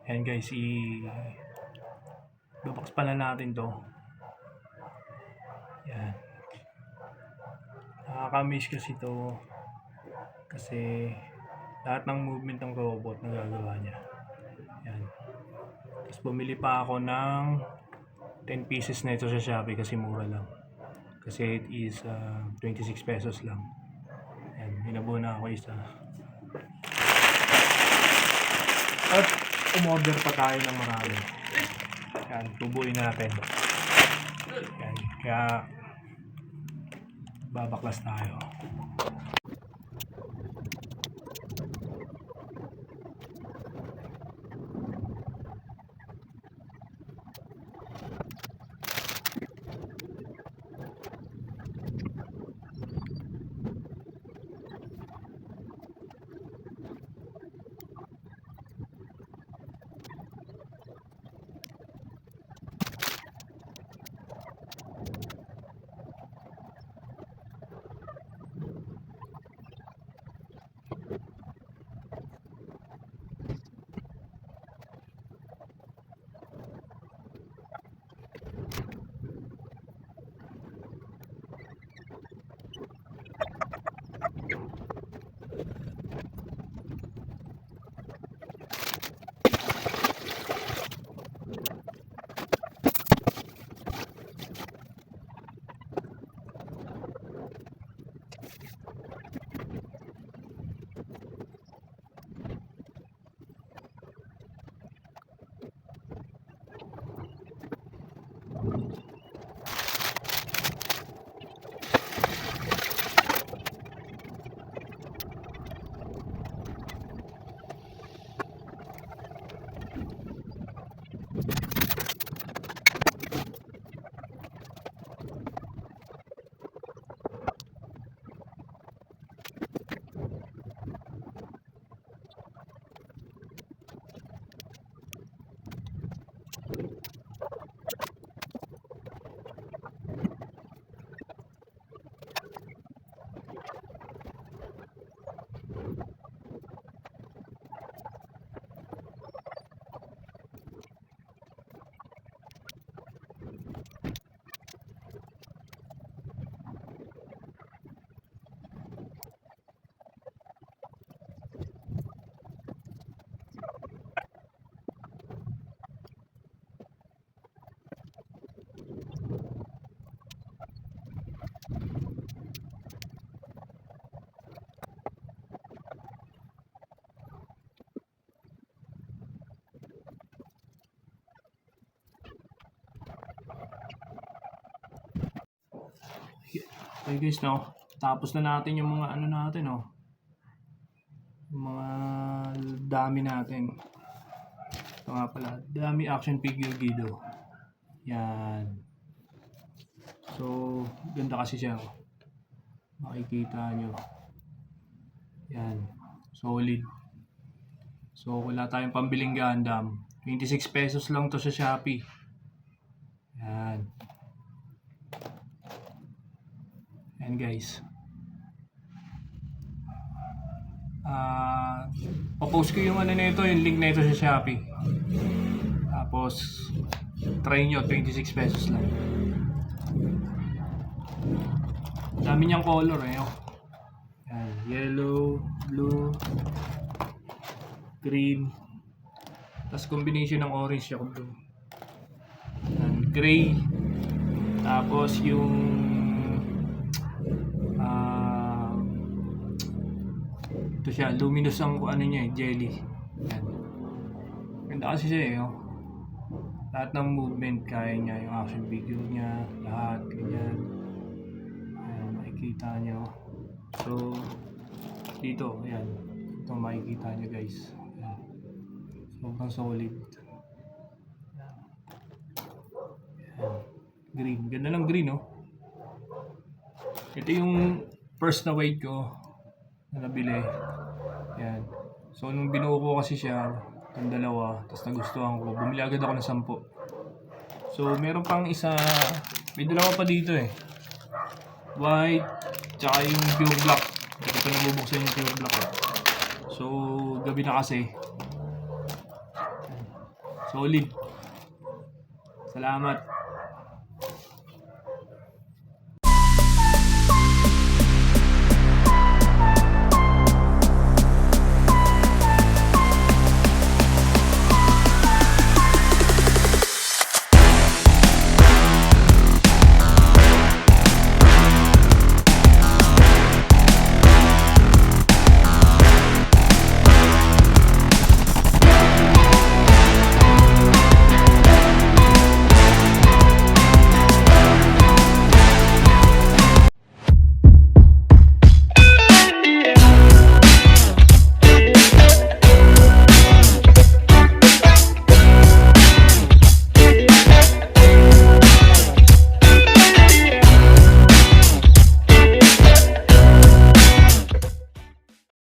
Ayan guys, i-box pala natin to. Yan. Nakakamiss kasi to. Kasi lahat ng movement ng robot nagagawa niya. Yan. Tapos bumili pa ako ng 10 pieces na ito sa Shopee kasi mura lang. Kasi it is 26 pesos lang. Yan. Hinabuo na ako isa. At umorder pa tayo ng marami. Yan. Tubuin natin. Yan. Kaya babaklas tayo. Okay guys, no? Tapos na natin yung mga ano natin, no? Yung mga dami natin. Ito nga pala, dami action figure Guido. Yan. So, ganda kasi siya. Makikita nyo. Yan. Solid. So, wala tayong pambiling Gundam. 26 pesos lang to sa Shopee. Yan. Yan guys. Popost ko yung ano nito, yung link na ito sa Shopee. Tapos try nyo, 26 pesos lang. Dami niyang color eh. Yan, yellow, blue, green. Tapos combination ng orange siya kung blue. Yan, gray. Tapos yung ito siya, luminous ang ano niya, jelly. Yan. Ganda kasi siya eh. Lahat ng movement kaya niya, yung action figure niya, lahat, ganyan. Ayan, makikita niyo. So, dito, ayan. Ito makikita niyo guys. Ayan. Sobrang solid. Ayan. Green. Ganda ng green, oh. Ito yung first na weight ko na nabili. Yan. So nung binuo ko kasi siya, yung dalawa, tapos nagustuhan ko, bumili agad ako ng 10. So meron pang isa, may dalawa pa dito eh. White, tsaka yung pure black. Hindi ko pa nabubuksan yung pure black eh. So gabi na kasi. Solid. Salamat.